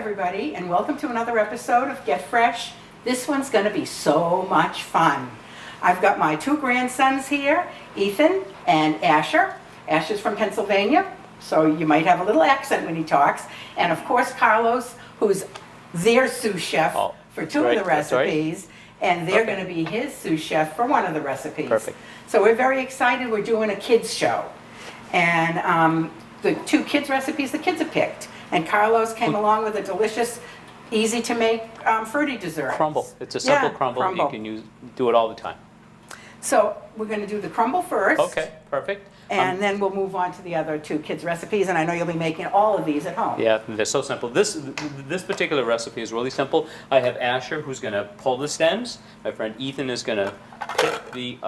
everybody, and welcome to another episode of Get Fresh. This one's going to be so much fun. I've got my two grandsons here, Ethan and Asher. Asher's from Pennsylvania, so you might have a little accent when he talks. And of course, Carlos, who's their sous chef for two of the recipes, and they're going to be his sous chef for one of the recipes. Perfect. So we're very excited. We're doing a kids show. And the two kids recipes the kids have picked. And Carlos came along with a delicious, easy to make fruity dessert. Crumble. It's a simple crumble. You can do it all the time. So we're going to do the crumble first. Okay, perfect. And then we'll move on to the other two kids recipes. And I know you'll be making all of these at home. Yeah, they're so simple. This particular recipe is really simple. I have Asher who's going to pull the stems. My friend Ethan is going to pick the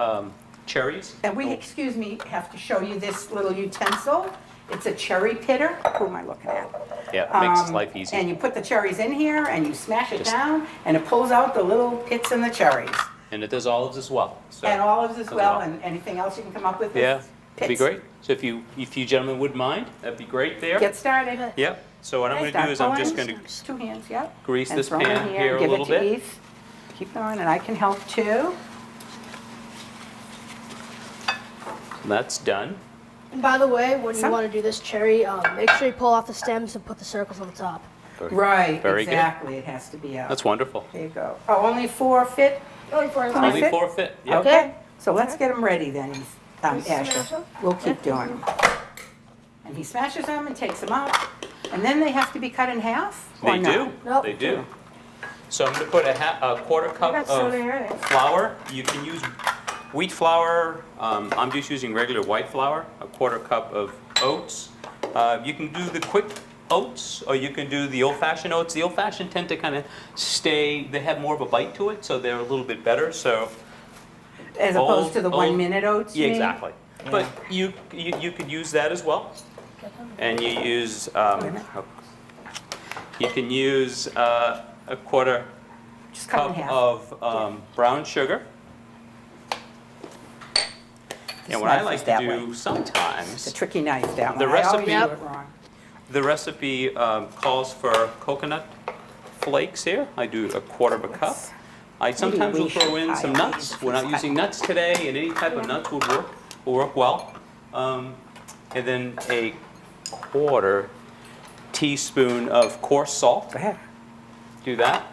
cherries. And we, excuse me, have to show you this little utensil. It's a cherry pitter. Who am I looking at? Yeah, it makes life easy. And you put the cherries in here and you smash it down and it pulls out the little pits in the cherries. And it does olives as well. So And olives as well, and anything else you can come up with. yeah, pits. that'd be great. So if you gentlemen would mind, that'd be great there. Get started. Yep. So what I'm going to do is I'm just going to Two hands, yep. grease And this throw it in pan here a little Give it to bit. Eve. Keep going, and I can help too. That's done. And by the way, when Some- you want to do this cherry, make sure you pull off the stems and put the circles on the top. Right, Very good. exactly. It has to be out. That's wonderful. There you go. Oh, only 4 fit? Only for Only Only fit? 4 fit. Yep. Okay, so let's get them ready then, Asher. smash 'em? We'll keep doing them. And he smashes them and takes them out. And then they have to be cut in half? Or They no? do. Nope. They do. So I'm going to put a quarter cup That's so of there. flour. You can use wheat flour. I'm just using regular white flour. A quarter cup of oats. You can do the quick oats, or you can do the old-fashioned oats. The old-fashioned tend to kind of stay. They have more of a bite to it, so they're a little bit better. So As opposed to the 1-minute oats, you yeah, mean? exactly. But you could use that as well. And you use you can use a quarter Just cut in cup half. of brown sugar. And what I knife like is to that do way. It's a sometimes, tricky knife, that one. The I always recipe- do it wrong. the recipe calls for coconut flakes here. I do a quarter of a cup. I sometimes will we throw should in some pile nuts. these. We're not using nuts today, and any type of nuts will work well. And then a quarter teaspoon of coarse salt. Go ahead. Do that.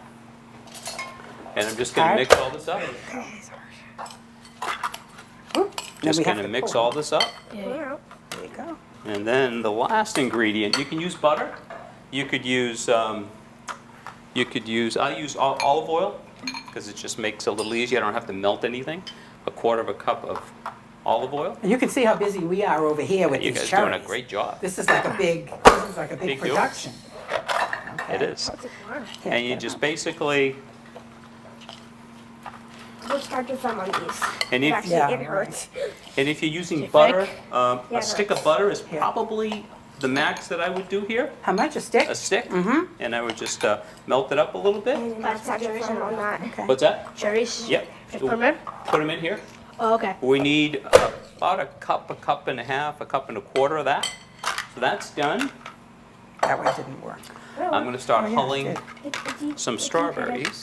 And I'm just going to Hard. mix all this up. Oop, then Just we have going to to mix pull. all this up. Yeah. There you go. And then the last ingredient, you can use butter. You could use, I use olive oil because it just makes it a little easier. I don't have to melt anything. A quarter of a cup of olive oil. And you can see how busy we are over here with You these guys cherries. doing a great job. This is like a big Big deal. production. Okay. It is. Yeah, And you get just them. basically, Let's start with some on these. and It if, actually, Yeah, it hurts. and if you're using it butter, thick? a it stick of hurts. butter is Yeah. probably the max that I would do here. How much, a stick? A stick. Mm-hmm. And I would just melt it up a little bit. And that's actually some on that. Okay. What's that? Cherries? Yep. Just put them in? Put them in here. Oh, okay. We need about a cup and a half, a cup and a quarter of that. So that's done. That one didn't work. I'm going to start Oh, yeah, hulling it some strawberries.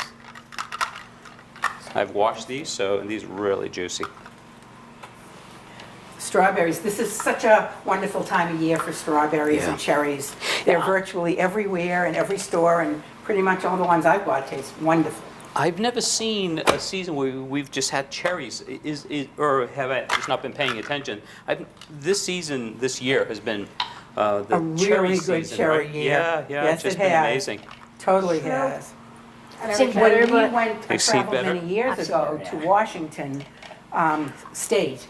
I've washed these, so these are really juicy. Strawberries, this is such a wonderful time of year for strawberries Yeah. and cherries. They're virtually everywhere in every store, and pretty much all the ones I've bought taste wonderful. I've never seen a season where we've just had cherries, or have I just not been paying attention? This season, this year, has been the A cherry really good season, cherry right? year. Yeah, yeah, Yes, it's just it been has. amazing. Totally has. I've seen When better, we but went, I You've seen traveled better? many years I've seen ago better, to yeah. Washington State.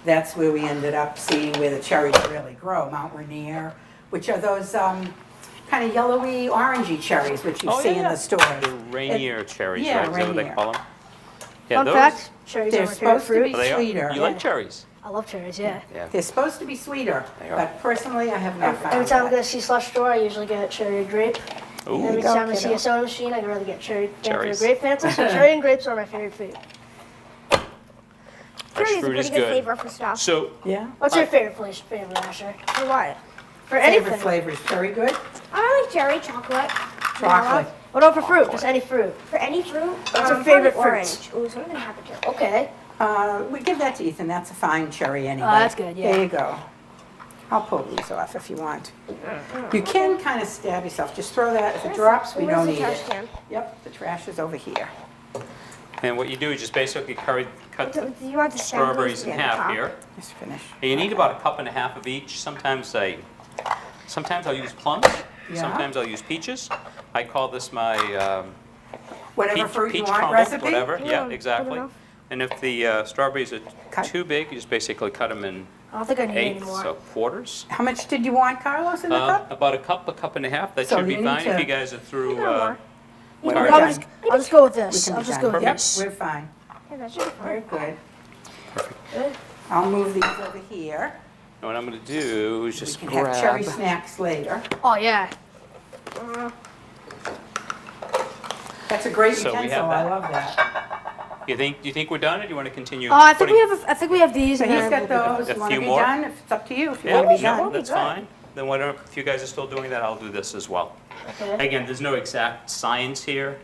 That's where we ended up seeing where the cherries really grow, Mount Rainier, which are those kind of yellowy, orangey cherries, which you Oh, see yeah, in yeah. the stores. The Rainier cherries, yeah, right? Is that what they Rainier. call them? Yeah, fun those. fact, cherries They're are my favorite supposed to be fruit. Oh, they are? sweeter. You like cherries? I love cherries, yeah. Yeah. They're supposed to be sweeter, They are. but personally, I have not found Every time I go to that. see slush store, I usually get cherry or grape. Ooh. Every go, time I see kiddo. a soda machine, I'd rather get cherry Fanta or Cherries. grape Fanta. So cherry and grapes are my favorite food. Fresh Cherry is a fruit pretty is good good. flavor for stuff. So, Yeah? What's your favorite flavor, Asher? For what? For anything. Favorite flavors, cherry good? I like cherry chocolate. Chocolate. What about for fruit? Just any fruit. For any fruit, What's your favorite probably fruits? orange. Ooh, so I'm gonna have a carrot. Okay. We give that to Ethan, that's a fine cherry anyway. that's good, yeah. There you go. I'll pull these off if you want. You can kind of stab yourself, just throw that, if it drops, we Where's don't the eat trash it. can? Yep, the trash is over here. And what you do is just basically cut Do the you want the stem strawberries in at the half top? here. Just finish. And you need about a cup and a half of each. Sometimes I'll use plums. Yeah. Sometimes I'll use peaches. I call this my Whatever fruit you peach want crumble, recipe. whatever. Yeah, Yeah, good exactly. enough. And if the strawberries are Cut. too big, you just basically cut them in I don't think I need any eighths more. or quarters. How much did you want, Carlos, in the cup? About a cup and a half. That So should be you need fine to- if you guys are through. more. When All we're right. done, I'll just go with we this. can I'll be just done. go with Yep, this. we're fine. Yeah, that should be Very fine. good. I'll move these over here. And what I'm going to do is We just can have cherry grab. snacks later. Oh, yeah. That's a great So we have utensil, I that. love that. Do you think we're done, or do you want to continue? I think putting- I think we have these. So and he's then got we'll be good. those, A you want to few be more? done? If it's up to you, if you Yeah, want to be no, done. that's fine. Then whatever, if you guys are still doing that, I'll do this as well. Okay. Again, there's no exact science here.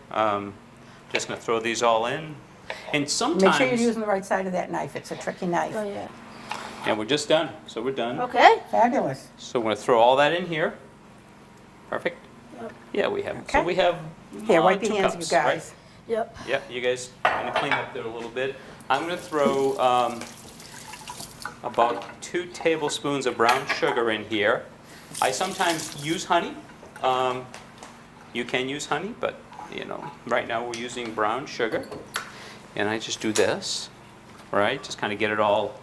Just going to throw these all in. And Make sometimes, sure you're using the right side of that knife, it's a tricky knife. Oh, yeah. and we're just done. So we're done. Okay. Fabulous. So we're going to throw all that in here. Perfect. Yeah, we have. So Okay. we have Here, wipe 2 your hands, cups, you right? guys. Yep. Yeah, you guys kind of clean up there a little bit. I'm going to throw about 2 tablespoons of brown sugar in here. I sometimes use honey. You can use honey, but right now we're using brown sugar. And I just do this, right? Just kind of get it all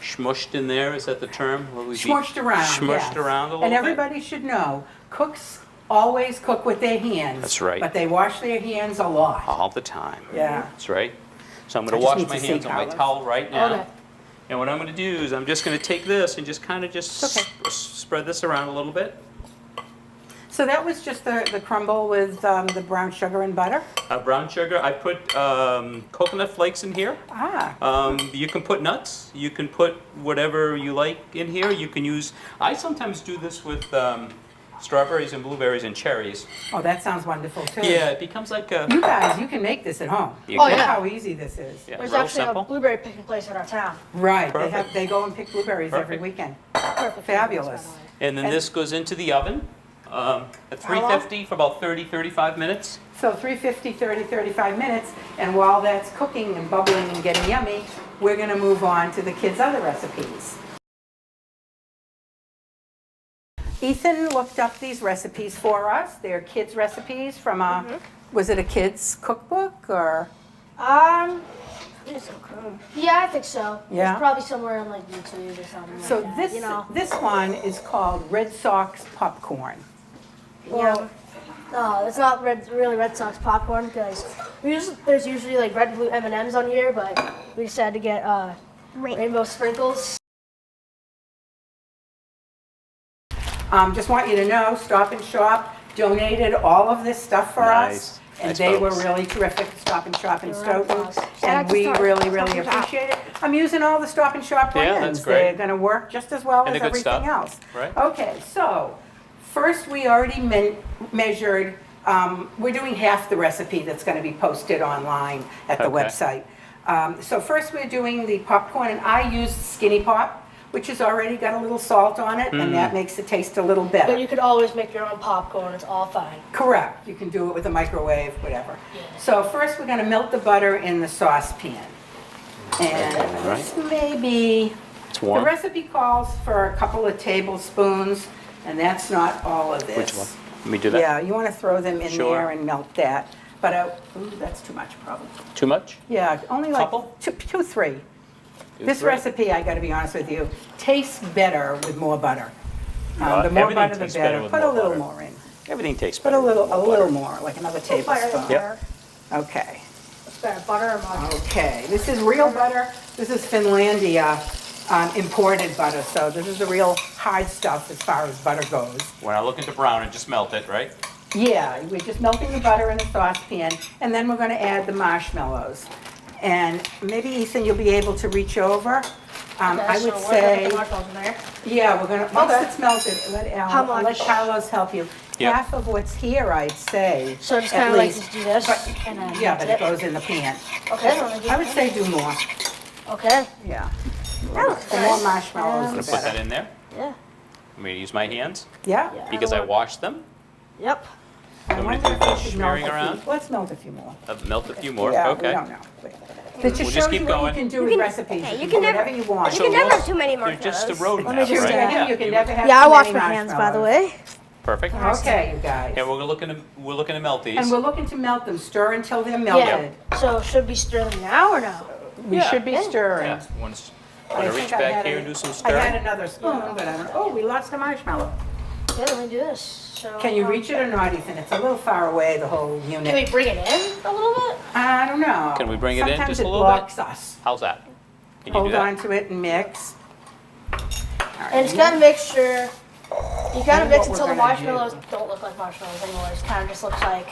smushed in there. Is that the term? What would be- Smushed around, Smushed yes. around a little And bit. everybody should know, cooks always cook with their hands. That's right. But they wash their hands a lot. All the time. Yeah. That's right. So I'm I going just to wash need my to see, hands on my Carlos. towel right now. Okay. And what I'm going to do is I'm just going to take this and just kind of Okay. spread this around a little bit. So that was just the crumble with the brown sugar and butter? Brown sugar. I put coconut flakes in here. Ah, You can put nuts. You can put whatever you like in here. You can use. I sometimes do this with strawberries and blueberries and cherries. oh, that sounds wonderful too. Yeah, it becomes like a. You guys, you can make this at home. You Oh, Look yeah. how easy this is. Yeah, There's real actually simple. a blueberry picking place in our town. Right, Perfect. they go and pick blueberries every Perfect. weekend. Perfect. Fabulous. And then And- this goes into the oven at 350 for about 35 minutes. So 350, 30, 35 minutes, and while that's cooking and bubbling and getting yummy, we're gonna move on to the kids' other recipes. Ethan looked up these recipes for us. They're kids' recipes from was it a kids' cookbook or? Yeah, I think so. Yeah? It's probably somewhere on like YouTube or something. So like that, this, you know. this one is called Red Sox Popcorn. Well, no, it's not really Red Sox popcorn because there's usually like red and blue M&Ms on here, but we decided to get rainbow sprinkles. Just want you to know, Stop and Shop donated all of this stuff for us. Nice. And Nice they were folks. really terrific, Stop and Shop in They're right, Stoughton. folks. Shout out And to we Stop- really, Stop really and Shop. appreciate it. I'm using all the Stop and Shop Yeah, brands. that's great. They're gonna work just as well And as the good everything stuff, else. right. Okay, so, first we already measured, we're doing half the recipe that's gonna be posted online at the Okay. website. So first we're doing the popcorn, and I used Skinny Pop, which has already got a little salt on it, and that makes it taste a little better. But you could always make your own popcorn. It's all fine. Correct, you can do it with a microwave, whatever. Yeah. So first, we're gonna melt the butter in the saucepan. And this may be, It's the warm. recipe calls for a couple of tablespoons, and that's not all of this. Which one? Let me do that. Yeah, you wanna throw them in Sure. there and melt that. But, ooh, that's too much probably. Too much? Yeah, only like Couple? two, three. This three? recipe, I gotta be honest with you, tastes better with more butter. Well, The more everything butter, the tastes better better. with Put a more little butter. more in. Everything tastes Put better. a little more, like another tablespoon. Yep. Okay, It's better, butter or butter. okay. This is real butter. This is Finlandia imported butter, so this is the real hard stuff as far as butter goes. When I look at the brown and just melt it, right? Yeah, we're just melting the butter in a saucepan, and then we're gonna add the marshmallows. And maybe Ethan, you'll be able to reach over. I would so say, we're gonna put the marshmallows in there. yeah, we're gonna, once Okay. it's melted, let How Al, let much? Carlos help you. Yeah. Half of what's here, I'd say. So just at kind of like least. just do this, But- and then Yeah, but that's it goes in the pan. Okay, I'm gonna do I would say do more, Okay. yeah. That looks The more nice. marshmallows, I'm the gonna put that better. in there. Yeah. I'm gonna use my hands Yeah? Yeah. because I washed them. Yep. I I'm gonna wonder do if the we should melt smearing a few. around. Let's melt a few more. I've melted a few more. Yeah, we Okay. don't know. That just We'll just shows keep you what you going. can do You with can- recipes. okay, You you can can do never- whatever you want. You can never have too many They're just a marshmallows. roadmap, me just right? say- Yeah, Yeah. you can never have Yeah, I too wash many my hands, by the marshmallows. way. Perfect. Okay, you guys. And we're looking to melt these. And we're looking to melt them, stir until they're Yeah. melted. So should we stir them now or no? We Yeah. should be stirring. Yeah. Want to I reach think I back had here a- and do some I had stirring? another spoon, but I don't, oh, we lost the marshmallow. Okay, let me do this. So, Can you reach it or not, Ethan? It's a little far away, the whole Can we unit. bring it in a little bit? I don't know. Can we bring it in just a little Sometimes bit? it blocks us. How's that? Can you Hold do that? on to it and mix. All right, And just gotta make sure you gotta Then mix what until we're the gonna marshmallows don't look like marshmallows anymore. It kind of just looks like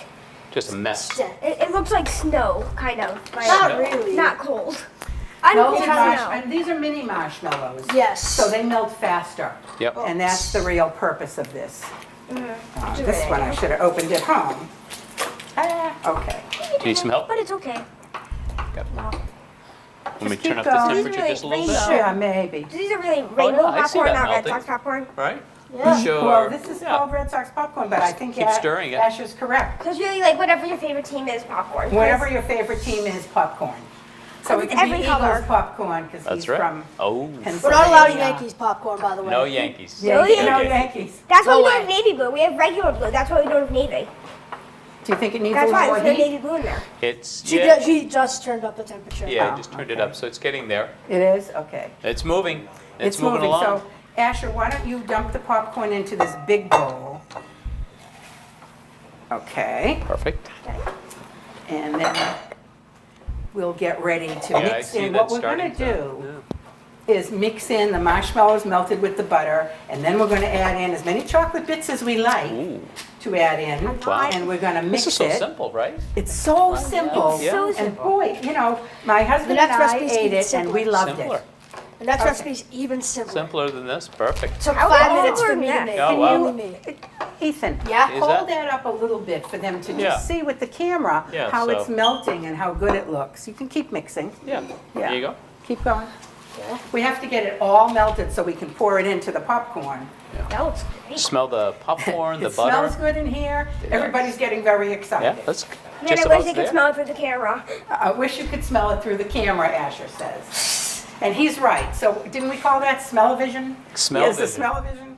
Just a mess. It looks like snow, kind of. Like, not really. Not cold. I don't Melted think marsh, snow. and these are mini marshmallows. yes. So they melt faster. Yep. And that's the real purpose of this. It's a This good one I idea. should have opened at home. Okay. Do you need some help? But it's okay. Want me to Just turn keep up the going. temperature just a little bit? Rainbow. Yeah, maybe. These are really rainbow yeah, I see popcorn, that not Red melting. Sox popcorn. Right? Yeah. Sure. Well, this is Yeah. called Red Sox popcorn, but I think Keep stirring it. Ash is correct. So it's really like whatever your favorite team is, popcorn. Whatever your favorite team is, popcorn. So it It's can be every Eagles color. popcorn because he's That's right. from Oh. Pennsylvania. We're not allowed Yankees popcorn, by the way. No Yankees. Yeah, No no Yankees. Yankees. That's why No we way. don't have navy blue. We have regular blue. That's why we don't have navy. Do you think it needs a That's why little there's more no heat? navy blue in there. It's She just turned up the temperature. yeah, Oh, just turned it okay. up, so it's getting there. It is? Okay. It's moving. It's moving moving. along. So, Asher, why don't you dump the popcorn into this big bowl? Okay. Perfect. And then we'll get ready to Yeah, I mix see in. that What we're gonna starting do is mix in the marshmallows melted with the butter, and then we're gonna add in as many chocolate bits as we like Ooh, to add in. Wow. And we're gonna this mix is so it. simple, right? It's so simple. Yeah. So And simple. boy, you know, my husband next and I recipe's ate even it and we simpler. loved Simpler. it. The next Okay. recipe's even simpler. Simpler than this. Perfect. Took How 5 long minutes were for me to that? make. Oh, wow. Only me. Ethan, Yeah? Is hold that- that up a little bit for them to Yeah. just see with the camera Yeah, how so- it's melting and how good it looks. You can keep mixing. Yeah. Yeah. There you go. Keep going. Yeah. We have to get it all melted so we can pour it into the popcorn. That looks great. Smell the popcorn, the It butter. smells good in here. Everybody's getting very Yeah, excited. that's Man, just I about wish you could there. smell it through the camera. I wish you could smell it through the camera, Asher says. And he's right. So didn't we call that smell-o-vision? Yes, the Smell-o-vision. smell-o-vision.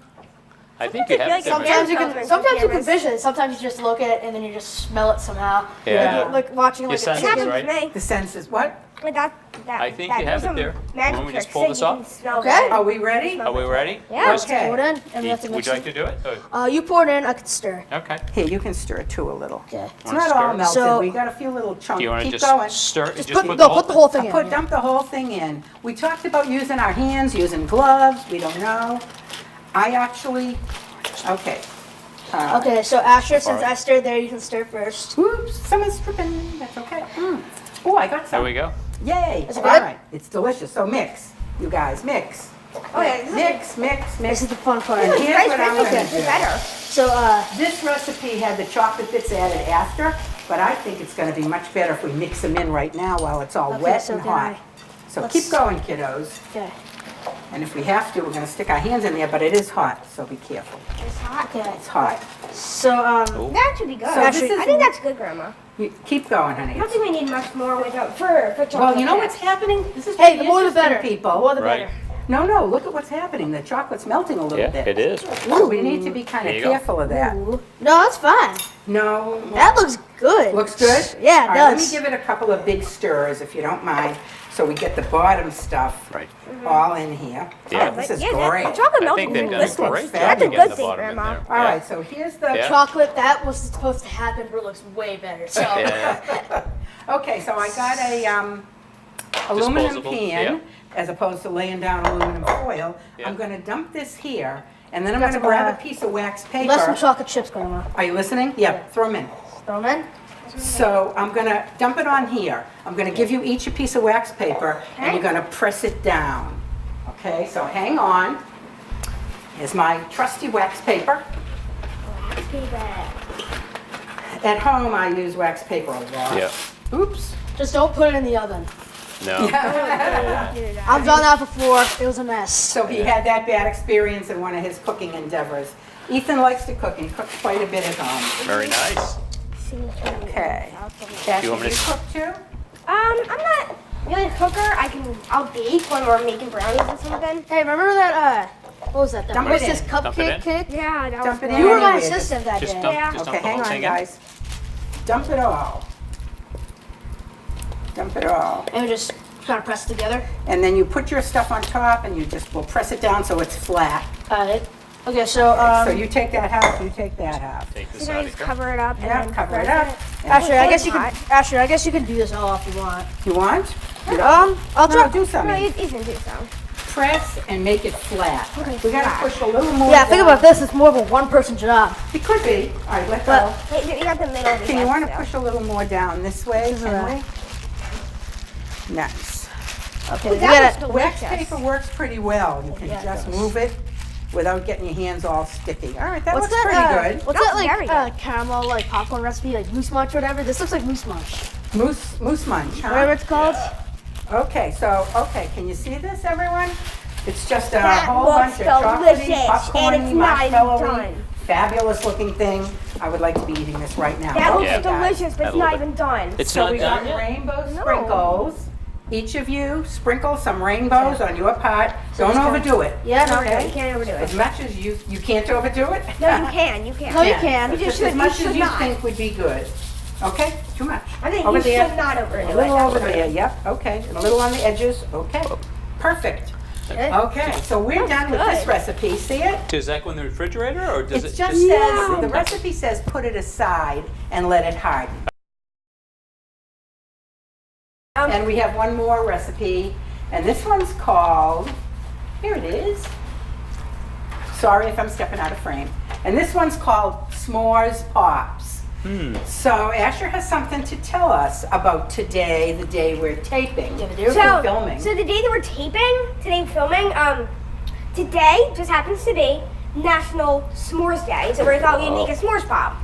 I think I you feel have like to. Sometimes you Smells can, like sometimes you can cameras. vision it. Sometimes you just look at it and then you just smell it somehow. Yeah. Like watching Your like a senses, chicken. Happens right? to me. The senses, what? Like that, I think that you have there's it there. some magic Want me to just tricks pull that this you off? can smell Okay. that. Are we ready? Are we ready? Yeah. Okay. Pour it in and we have to Would mix you like it. to do it? Or- You pour it in, I can stir. Okay. Here, you can stir it too a little. Okay. It's Wanna not all stir? melted. So- We got a few little chunks. Do you want to Keep just going. stir? Just Just put the whole thing in. Put, dump the whole thing in. We talked about using our hands, using gloves. We don't know. I actually, okay. Okay, so Asher, since Alright. I stirred there, you can stir first. Whoops, someone's tripping. That's okay. Oh, I got There some. we go. Yay. Is it All good? right. It's delicious. So mix. You guys, mix. Oh yeah, this is Mix, mix, This mix. is the fun part. And here's Rice what I'm Krispies gonna is do. better. So, This recipe had the chocolate bits added after, but I think it's gonna be much better if we mix them in right now while it's all Okay, wet so and then hot. So let's- keep going, kiddos. okay. And if we have to, we're gonna stick our hands in there, but it is hot, so be careful. It's hot. Okay. It's hot. So, Oh. That should be good. So this is- I think that's good, Grandma. You keep going, I honey. don't think we need much more with for chocolate. Well, you know chips. what's happening? This is hey, pretty the more the interesting, better. The people. more the Right. better. No, look at what's happening. The chocolate's melting a little Yeah, bit. it is. So we need to be kind There of you go. careful of that. Ooh. No, that's fine. No. That looks good. Looks good? Yeah, it All right, let me does. give it a couple of big stirs, if you don't mind, so we get the bottom stuff Right. all in here. Yeah. Oh, this is Yeah, great. that chocolate I melting think they've is done a This looks great job fabulous. of getting That's the a good bottom in thing, there. All right, so here's the, Yeah. Chocolate, that was supposed to happen, but it looks way better. So, Yeah. okay, so I got a aluminum Disposable, pan, as opposed to laying down aluminum foil. Yeah. I'm gonna dump this here, and then I'm Got gonna some, grab a piece of wax paper. less some chocolate chips going on. Are you listening? Yeah, throw them in. Throw them in. So I'm gonna dump it on here. I'm gonna give you each a piece of wax paper, and you're gonna press it down. Okay, so hang on. Here's my trusty wax paper. At home, I use wax paper a lot. Yeah. Oops. Just don't put it in the oven. No. I've done that before. It was a mess. So he had that bad experience in one of his cooking endeavors. Ethan likes to cook, and he cooks quite a bit at home. Very nice. Okay. Ashley, You want me you to- cook too? I'm not really a cooker. I'll bake when we're making brownies or something. Hey, remember that, what was that? The Dump it Hostess in. Dump it cupcake in. cake? Yeah, that Dump was it in. You were my Anyway, assistant that Just day. dump, Yeah. just dump Okay, the hang whole on, thing in. guys. Dump it all. Dump it all. And we just kind of press it together. And then you put your stuff on top, and you just will press it down so it's flat. Alright. Okay, so, So you take that half, you take that half. Take this So out I of just here. cover it up and Yeah, then cover it press up. Ashley, I guess you hot. can. Ashley, I guess you can do this all if you want. You want? I'll No, try. do No, something. you can do so. Press and make it flat. Okay, We gotta flat. push a little more. Yeah, think down. about this. It's more of a one-person job. It could be. All right, let But- go. Wait, you got the middle of the Can you want to still. push a little more down this way? This is Can right. we? Nice. Okay, Ooh, you that gotta. was Wax delicious. paper works pretty well. You can Yeah, it just does. move it without getting your hands all sticky. All right, that What's looks that? pretty good. What's That's that very like caramel like popcorn recipe like moose munch or whatever? This looks like moose munch. Moose munch, Whatever huh? it's called. Okay, can you see this, everyone? It's just a That whole looks bunch of chocolatey, delicious, and popcorny, it's not even marshmallowy, done. fabulous looking thing. I would like to be eating this right now. That looks Yeah. delicious, but I it's love not it. even done. It's So not we got done yet. rainbow No. sprinkles. Each of you sprinkle some rainbows on your pot. Don't just gonna- overdo it. Yeah, no, Okay. You can't overdo As it. much as you can't overdo it. No, you can. You can. No, you can. Just just as should- much you as should you not. think would be good. Okay, too much. I think Over you there. should not overdo A it. little That's over right. there, yep, okay. And a little on the edges, okay. Perfect. Okay. Okay, so we're done with this good. recipe, see it? Does that go in the refrigerator or does It it just just? says, the recipe says put it aside and let it harden. And we have one more recipe, and this one's called, here it is. Sorry if I'm stepping out of frame. And this one's called S'mores Pops. So Asher has something to tell us about today, the day we're taping. Yeah, we do. We're So, filming. so the day that we're taping, today filming, today just happens to be National S'mores Day. So we thought we'd make a s'mores pop.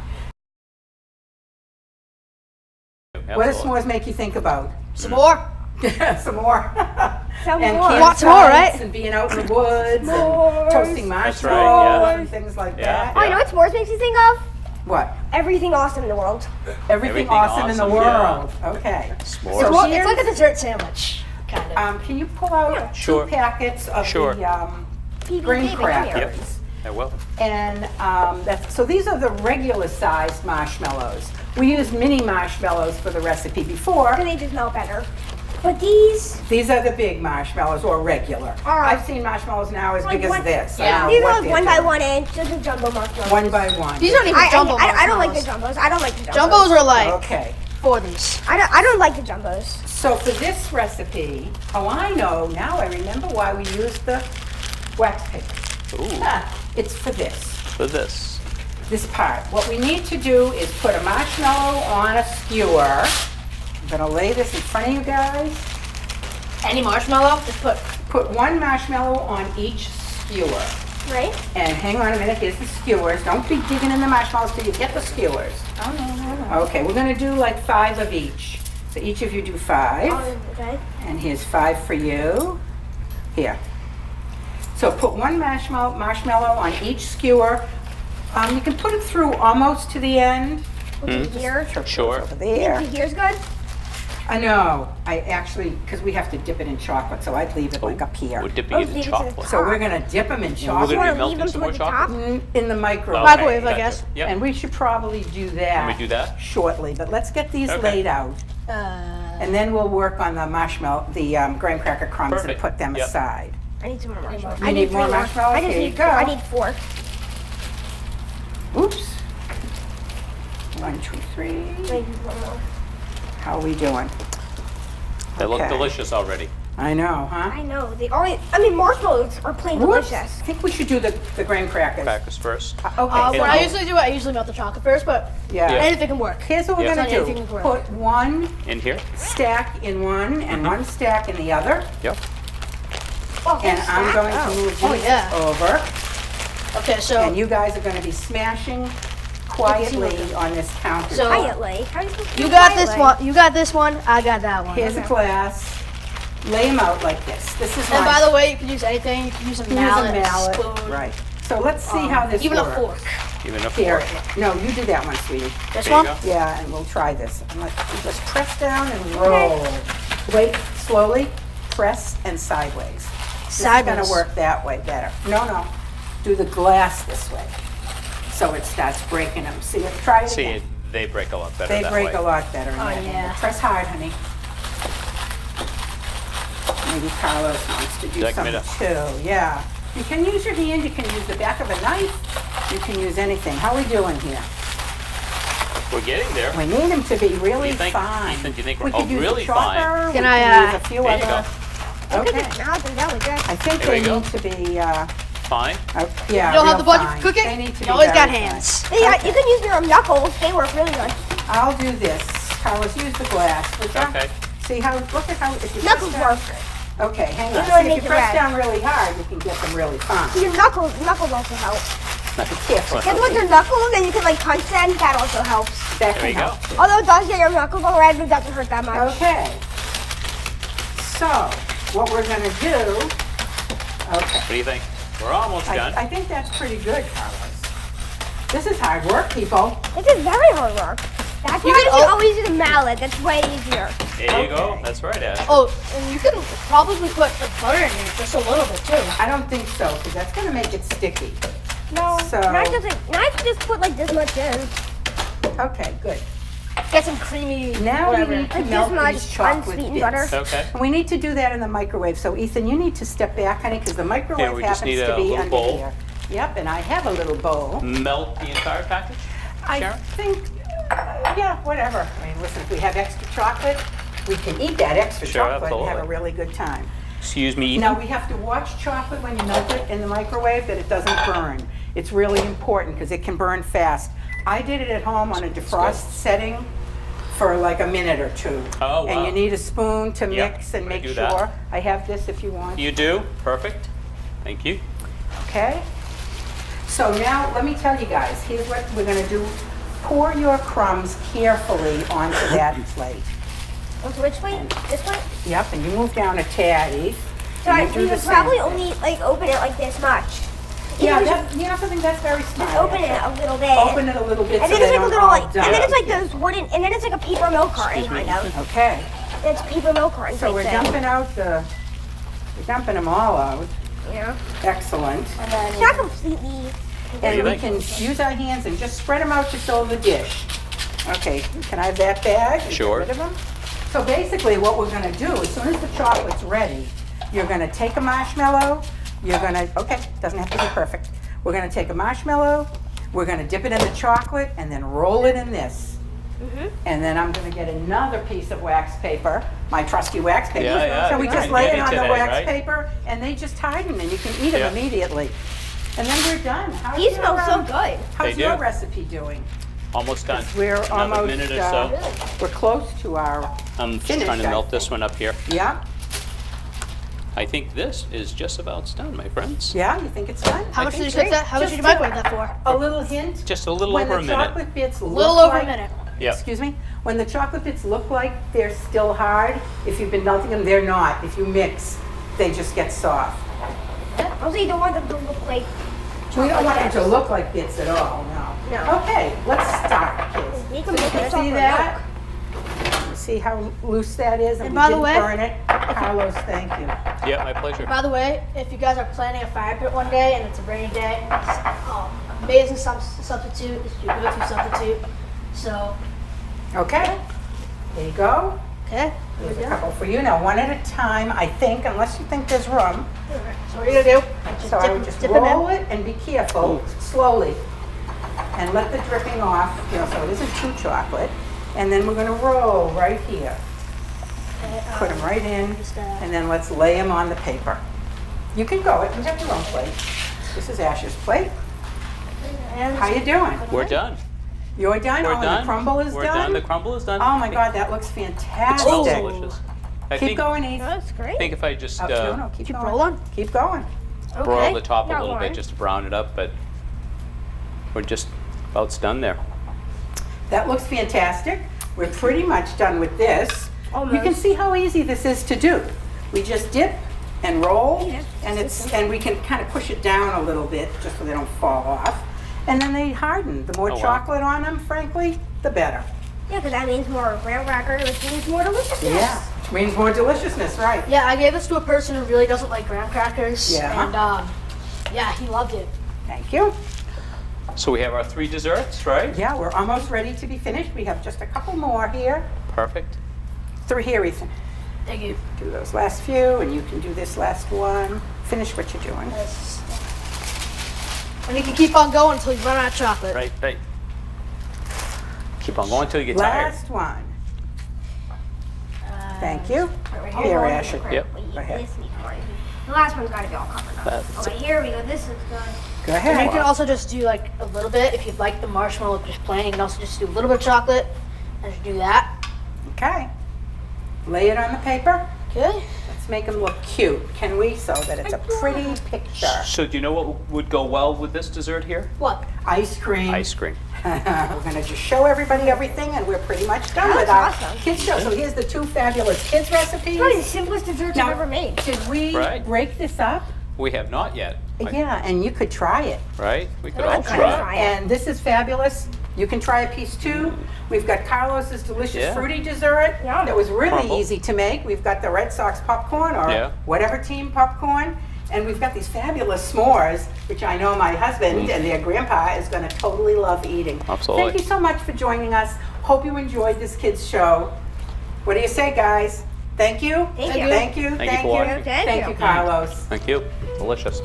What does s'mores make you think about? Some more. Some more. Some And more. Want some more, right? campsites and being out in the woods S'mores. and toasting That's right, marshmallows yeah. and things like Yeah. that. Oh, you know what s'mores makes you think of? What? Everything awesome in the world. Everything awesome in the awesome, world. Okay. S'mores. So Well, here's, it's like a dessert sandwich, kind of. can you pull out Sure. 2 packets of Sure. the PB, green come here. crackers? I will. And so these are the regular sized marshmallows. We used mini marshmallows for the recipe before. And they just melt better. But these These are the big marshmallows or regular. I've seen marshmallows now as Like big as one- this. I Yeah. don't know these what are like they're 1 by doing. 1 inch, just a jumbo marshmallow. One by one. These aren't even jumbo I don't like the marshmallows. jumbos. I don't like the jumbos. Jumbos are like Okay. 4 of these. I don't like the jumbos. So for this recipe, I know, now I remember why we used the wax paper. Ooh, It's for this, for this. this part. What we need to do is put a marshmallow on a skewer. I'm gonna lay this in front of you guys. Any marshmallow, just Put 1 marshmallow on each skewer. Right? And hang on a minute, here's the skewers. Don't be digging in the marshmallows till you get the skewers. Oh, no. Okay, we're gonna do like 5 of each. So each of you do 5. Okay. And here's 5 for you. Here. So put 1 marshmallow on each skewer. You can put it through almost to the end. Here. Sure. Over there. Here's good. No, I actually, because we have to dip it in chocolate, so I'd leave it like up here. We're dipping Oh, it in leave it to the chocolate. So we're gonna dip them in We're chocolate gonna wanna be melting leave them some more toward the chocolate? in the microwave. Okay, Microwave, I gotcha. guess. Yep. And we should probably do that. Can we do that? Shortly, but let's get these Okay. laid out. And then we'll work on the marshmallow, the graham cracker crumbs and Perfect. put them Yep. aside. I need some more marshmallows. You need more 3 marshmallows? I just Here you need go. I need 4. Oops. 1, 2, 3. I need 1 more. How are we doing? They look Okay. delicious already. I know, huh? I know. They always. I mean, marshmallows are plain Whoops. I delicious. think we should do the graham crackers. Crackers first. Okay, What I usually do, I usually melt the chocolate first, but yeah. Yeah. anything can work. Here's what we're Yeah. gonna Not anything do. is worth Put 1 In here? stack in one and 1 stack in the other. Yep. Oh, And I'm going to move Oh, these yeah. over. Okay, so And you guys are going to be smashing quietly on this counter. So- Quietly. How are you supposed to you do got this quietly? one. You got this one. I got that one. Here's a glass. Lay them out like this. This is And my by the way, you can use anything. You can use a use a mallet, mallet. spoon, Right. So let's see how this even works. a fork. Even a Here. fork. No, you do that one, sweetie. This There you one. go. Yeah, and we'll try this. And just press down and roll. Wait, slowly. Press and sideways. This is going Sideways. to work that way better. No. Do the glass this way. So it starts breaking them. See it? Try it See, again. they break a lot better They that break way. a lot better. in Oh, that yeah. angle. Press hard, honey. Maybe Carlos wants to do Jack something Miller. too. Yeah. You can use your hand. You can use the back of a knife. You can use anything. How are we doing here? We're getting there. We need them to be really You think- fine. Ethan, do you think we we're- could oh, use really the chopper. Can we could I, use a few there you other. Okay. I think that was good. I think There they we go. need to be. Fine. Yeah. You don't have real the budget fine. for cooking? They need to You be always got very fine. hands. Yeah, you can use your knuckles. They work really good. I'll do this. Carlos, use the glass. Would ya? Okay. See how? Look at how. If you Knuckles press down, work. Okay, hang on. Even though it See, if makes you it press red. down really hard, you can get them really fine. Your knuckles also help. Be careful. Because with your knuckles, and you can like punch them. That also helps. That There can you go. help. Although it does get your knuckles all red, but it doesn't hurt that much. Okay. So, what we're gonna do, okay. What do you think? We're almost done. I think that's pretty good, Carlos. This is hard work, people. This is very hard work. That's why you should always use a mallet. That's way easier. There you go. Okay. That's right, Ash. Oh, and you can probably put like butter in here, just a little bit too. I don't think so, because that's gonna make it sticky. No, So- not just put like this much in. Okay, good. Get some creamy. Now whatever. we need to Like melt this much these chocolate unsweetened bits. butter. Okay. And we need to do that in the microwave. So Ethan, you need to step back, honey, because the microwave Here, we just happens need to a be little under bowl. here. Yep, and I have a little bowl. Melt the entire package? I Sharon? think, yeah, whatever. I mean, listen, if we have extra chocolate, we can eat that extra Sure, chocolate and have a absolutely. really good time. Excuse me, Ethan? Now, we have to watch chocolate when you melt it in the microwave that it doesn't burn. It's really important because it can burn fast. I did it at home on a defrost setting for like a minute or two. Oh, And wow. you need a spoon to Yep, mix and I'm gonna make do sure. that. I have this if you want. You do? Perfect. Thank you. Okay? So now, let me tell you guys, here's what we're gonna do. Pour your crumbs carefully onto that plate. Which way? This way? Yep, and you move down a tad, Eve. So and you do we the would same probably thing. only like open it like this much. Yeah, we that, you know something, that's very smart. Just open it Ashley. a little bit. Open it a little bit And so then they it's like a don't little all like, and then it's like dump. those wooden, and then it's like a paper milk carton kind of. Okay, It's paper milk carton. so type we're thing. dumping them all out. Yeah. Excellent. It's not completely. And you we think? can use our hands and just spread them out just over the dish. Okay, can I have that bag? and get Sure. rid of them? So basically what we're gonna do, as soon as the chocolate's ready, you're gonna take a marshmallow, you're gonna, okay, doesn't have to be perfect. We're gonna take a marshmallow, we're gonna dip it in the chocolate and then roll it in this. Mm-hmm. And then I'm gonna get another piece of wax paper, my trusty wax paper. Yeah, yeah, So we you're just getting lay it it on the today, wax right? paper and they just harden and you can eat them Yeah. immediately. And then we're done. How's These your, smell so good. How's They your do. recipe doing? Almost done. We're Another almost, minute or so. we're close to our, I'm just finish, trying to I melt this one up here. yeah, I think this is just about done, my friends. yeah, you think it's done? How I much did you think cook that? How much did you Just microwave that for? A little hint. Just a little When over a the minute. chocolate bits A look little over a like- minute. Yep. Excuse me? When the chocolate bits look like they're still hard, if you've been melting them, they're not. If you mix, they just get soft. Also, you don't want them to look like. We don't want them to look like bits at all, no. No. Okay, let's start, kids. You So can make you it see chocolate that? You see how loose that is? And we by the didn't way- burn it. Carlos, thank you. Yeah, my pleasure. By the way, if you guys are planning a fire pit one day and it's a rainy day, amazing substitute. It's your go-to substitute. So, Okay, there you go. okay. There's a couple for you. Now, one at a time, I think, unless you think there's room. So what you're gonna do? So I would just roll it and be careful, slowly. And let the dripping off, you know, so it isn't too chocolate. And then we're gonna roll right here. Put them right in, and then let's lay them on the paper. You can go, you have your own plate. This is Ash's plate. How you doing? We're done. You're done? We're Oh, and done. the crumble is We're done? done. The crumble is done. Oh my God, that looks It smells fantastic. delicious. I Keep think, going, Eve. That's great. I think if I just Oh, no, keep Keep going. rolling. Keep going. broil the top a Got little one. bit just to brown it up, but we're just about done there. That looks fantastic. We're pretty much done with this. You can Almost. see how easy this is to do. We just dip and roll, Yeah, and we can kind of push it down a little bit just so they don't fall off. And then they harden. The more Oh, wow. chocolate on them, frankly, the better. Yeah, because that means more graham cracker, which means more deliciousness. Yeah, means more deliciousness, right? Yeah, I gave this to a person who really doesn't like graham crackers. Yeah. And yeah, he loved it. Thank you. So we have our 3 desserts, right? Yeah, we're almost ready to be finished. We have just a couple more here. Perfect. 3 here, Ethan. Thank you. Do those last few, and you can do this last one. Finish what you're doing. Yes. And you can keep on going until you run out of chocolate. Right, right. Keep on going until you get tired. Last one. Thank you. Right Here, Asher. Yep. Go ahead. The last one's got to be all covered up. That's Okay, here we go. This is good. Go And you ahead. can also just do like a little bit if you'd like the marshmallow just plain. You can also just do a little bit of chocolate and just do that. Okay. Lay it on the paper. Okay. Let's make them look cute, can we? So that it's a pretty picture. So do you know what would go well with this dessert here? What? Ice cream. Ice cream. We're gonna just show everybody everything, and we're pretty much done That with looks our awesome. kids show. So here's the 2 fabulous kids recipes. Probably the simplest desserts Now, I've ever made. Did we Right. break this up? We have not yet. Yeah, and you could try it. Right? We could Oh, all okay. try. Try it. And this is fabulous. You can try a piece too. We've got Carlos's delicious Yeah. fruity dessert Yum. that was really Crumble. easy to make. We've got the Red Sox popcorn or Yeah. whatever team popcorn. And we've got these fabulous s'mores, which I know my husband and their grandpa is going to totally love eating. Absolutely. Thank you so much for joining us. Hope you enjoyed this kids show. What do you say, guys? Thank you. Thank you. Thank you. Thank you for watching. Thank you, Carlos. Thank you. Delicious.